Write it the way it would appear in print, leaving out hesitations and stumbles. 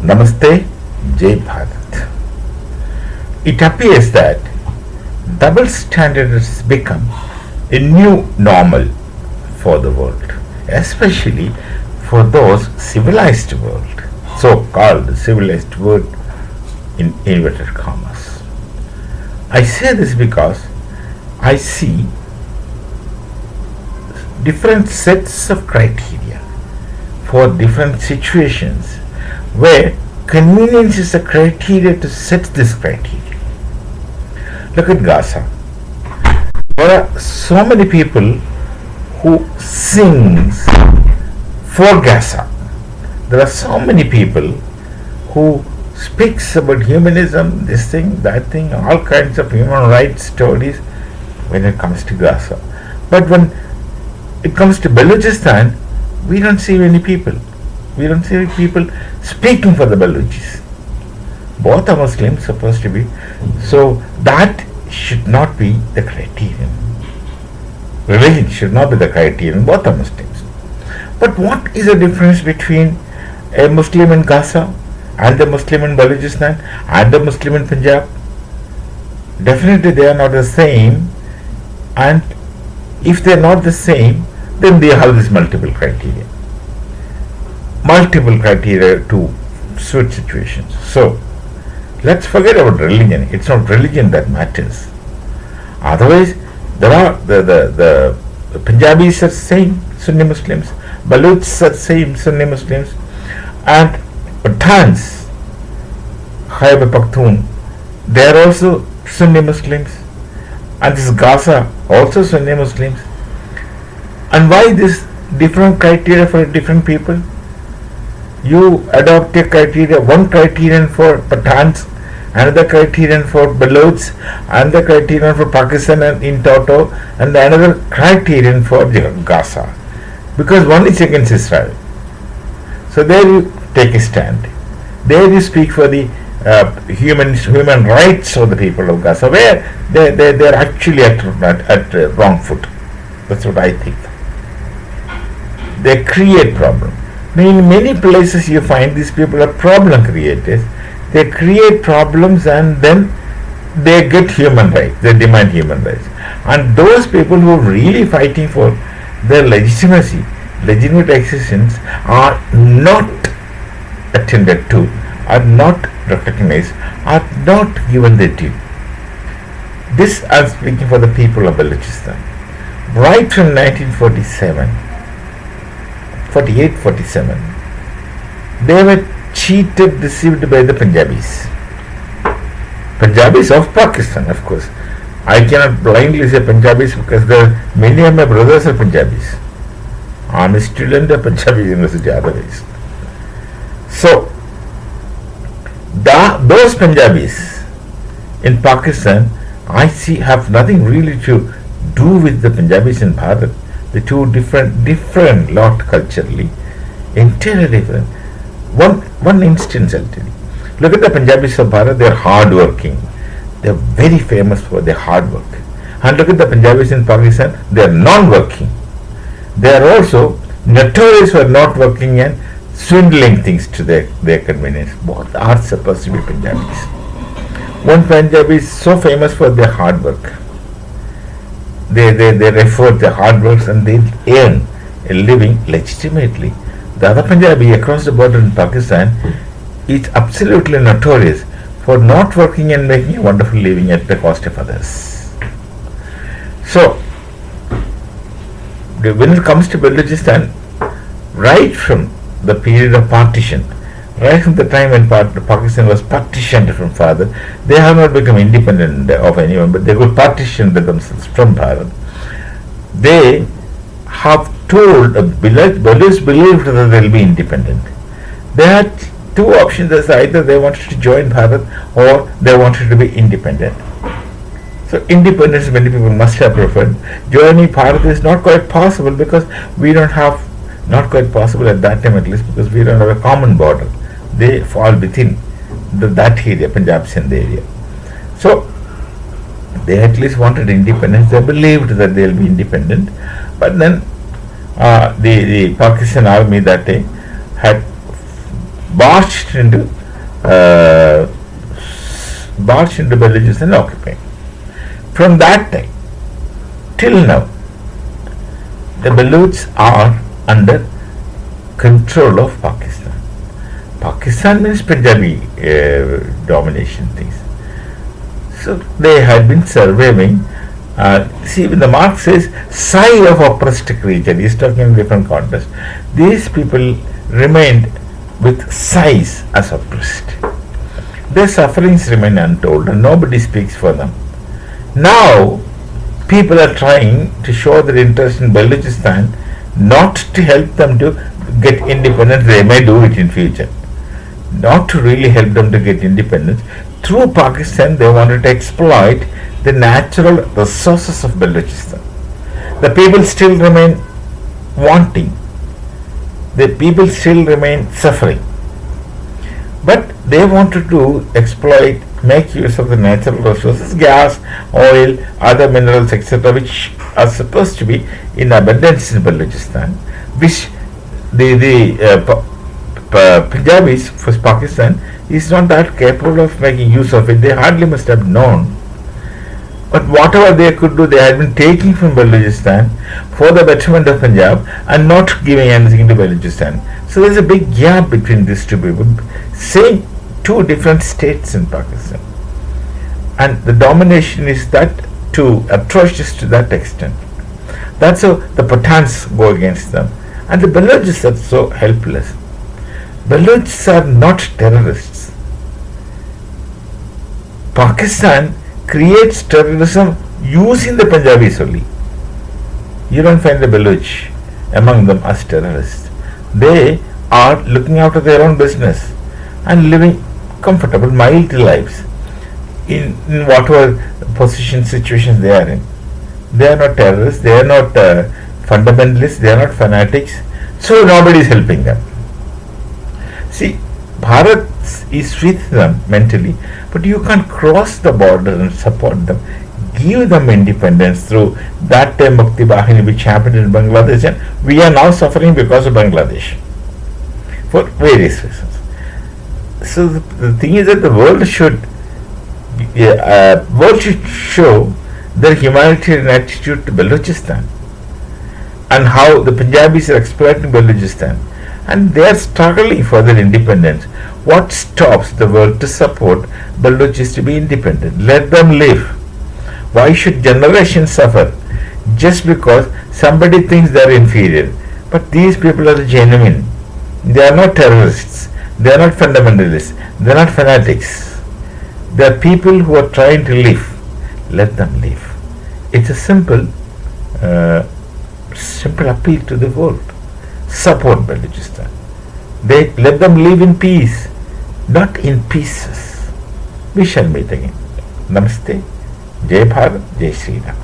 Namaste, Jai Bharat. It appears that double standard has become a new normal for the world, especially for those civilized world, so-called civilized world in inverted commas. I say this because I see different sets of criteria for different situations where convenience is a criteria to set this criteria. Look at Gaza. There are so many people who sings for Gaza. There are so many people who speaks about humanism, this thing, that thing, all kinds of human rights stories when it comes to Gaza. But when it comes to Baluchistan, we don't see many people. We don't see people speaking for the Baluchis. Both are Muslims supposed to be. So that should not be the criterion. Religion should not be the criterion. Both are Muslims. But what is the difference between a Muslim in Gaza and a Muslim in Baluchistan and a Muslim in Punjab? Definitely they are not the same. And if they are not the same, then they have this multiple criteria. Multiple criteria to suit situations. So let's forget about religion. It's not religion that matters. Otherwise, there are the Punjabis are same Sunni Muslims, Baluchs are same Sunni Muslims, and Pathans, Khyber Pakhtoon, they are also Sunni Muslims, and this Gaza also Sunni Muslims. And why this different criteria for different people? You adopt a criteria, one criterion for Pathans, another criterion for Baluchs, another criterion for Pakistan and in toto, and another criterion for Gaza, because one is against Israel. So there you take a stand. There you speak for the human rights of the people of Gaza, where they are actually at wrong foot. That's what I think. They create problem. In many places you find these people are problem creators. They create problems and then they get human rights. They demand human rights. And those people who are really fighting for their legitimacy, legitimate existence, are not attended to, are not recognized, are not given the due. This I am speaking for the people of Baluchistan. Right from 1947, 48-47, they were cheated, deceived by the Punjabis. Punjabis of Pakistan, of course. I cannot blindly say Punjabis because many of my brothers are Punjabis. I am a student of Punjabi University otherwise. So, those Punjabis in Pakistan, I see, have nothing really to do with the Punjabis in Bharat. The two different lot culturally, entirely different. One instance I'll tell you. Look at the Punjabis of Bharat, they are hard working. They are very famous for their hard work. And look at the Punjabis in Pakistan, they are non-working. They are also notorious for not working and swindling things to their convenience. Both are supposed to be Punjabis. One Punjabi is so famous for their hard work. They effort, their hard works, and they earn a living legitimately. The other Punjabi across the border in Pakistan is absolutely notorious for not working and making a wonderful living at the cost of others. So, when it comes to Baluchistan, right from the period of partition, right from the time when Pakistan was partitioned from Bharat, they have not become independent of anyone, but they could partition themselves from Bharat. They have told Baluchis believed that they will be independent. They had two options: as either they wanted to join Bharat or they wanted to be independent. So independence, many people must have preferred. Joining Bharat is not quite possible because we don't have, not quite possible at that time at least, because we don't have a common border. They fall within that area, Punjab Sindh area. So they at least wanted independence. They believed that they will be independent. But then the Pakistan army that day had marched into uh, Baluchistan and occupied. From that time till now, the Baluchs are under control of Pakistan. Pakistan means Punjabi domination things. So they had been surviving. See, when the Marx says sigh of oppressed creature, he is talking in different context. These people remained with sighs as oppressed. Their sufferings remain untold and nobody speaks for them. Now, people are trying to show their interest in Baluchistan, not to help them to get independence. They may do it in future. Not to really help them to get independence. Through Pakistan, they wanted to exploit the natural resources of Baluchistan. The people still remain wanting. The people still remain suffering. But they wanted to exploit, make use of the natural resources, gas, oil, other minerals, etc., which are supposed to be in abundance in Baluchistan, which the Punjabis for Pakistan is not that capable of making use of it. They hardly must have known. But whatever they could do, they had been taking from Baluchistan for the betterment of Punjab and not giving anything to Baluchistan. So there is a big gap between these two people, same two different states in Pakistan. And the domination is that too atrocious to that extent. That's how the Pathans go against them. And the Baluchs are so helpless. Baluchs are not terrorists. Pakistan creates terrorism using the Punjabis only. You don't find the Baluch among them as terrorists. They are looking after their own business and living comfortable, mild lives in whatever position, situations they are in. They are not terrorists, they are not fundamentalists, they are not fanatics, so nobody is helping them. See, Bharat is with them mentally, but you can't cross the border and support them, give them independence through that time Mukti Bahini which happened in Bangladesh, and we are now suffering because of Bangladesh for various reasons. So the thing is that the world should show their humanitarian attitude to Baluchistan and how the Punjabis are exploiting Baluchistan, and they are struggling for their independence. What stops the world to support Baluchis to be independent? Let them live. Why should generations suffer just because somebody thinks they are inferior? But these people are genuine. They are not terrorists. They are not fundamentalists. They are not fanatics. They are people who are trying to live. Let them live. It's a simple appeal to the world. Support Baluchistan. They let them live in peace, not in pieces. We shall meet again. Namaste. Jai Bharat, Jai Sri Ram.